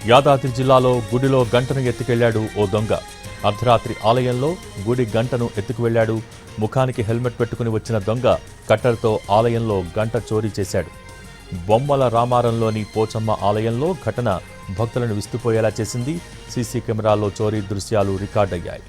యాదాద్రి జిల్లాలో గుడిలో గంటను ఎత్తుకెళ్లాడు ఓ దొంగ. అర్ధరాత్రి ఆలయంలో గుడి గంటను ఎత్తుకువెళ్లాడు. ముఖానికి హెల్మెట్ పెట్టుకుని వచ్చిన దొంగ కట్టర్తో ఆలయంలో గంట చోరీ చేశాడు. బొమ్మల రామారంలోని పోచమ్మ ఆలయంలో ఘటన భక్తులను విస్తుపోయేలా చేసింది. సీసీ కెమెరాల్లో చోరీ దృశ్యాలు రికార్డయ్యాయి.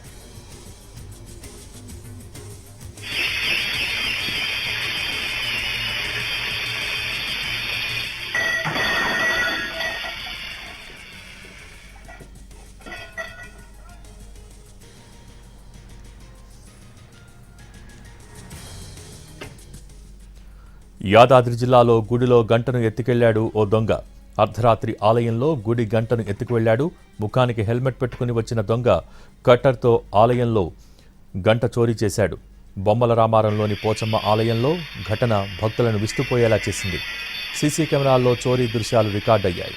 యాదాద్రి జిల్లాలో గుడిలో గంటను ఎత్తుకెళ్లాడు ఓ దొంగ. అర్ధరాత్రి ఆలయంలో గుడి గంటను ఎత్తుకువెళ్లాడు. ముఖానికి హెల్మెట్ పెట్టుకుని వచ్చిన దొంగ కట్టర్తో ఆలయంలో గంట చోరీ చేశాడు. బొమ్మల రామారంలోని పోచమ్మ ఆలయంలో ఘటన భక్తులను విస్తుపోయేలా చేసింది. సీసీ కెమెరాల్లో చోరీ దృశ్యాలు రికార్డయ్యాయి.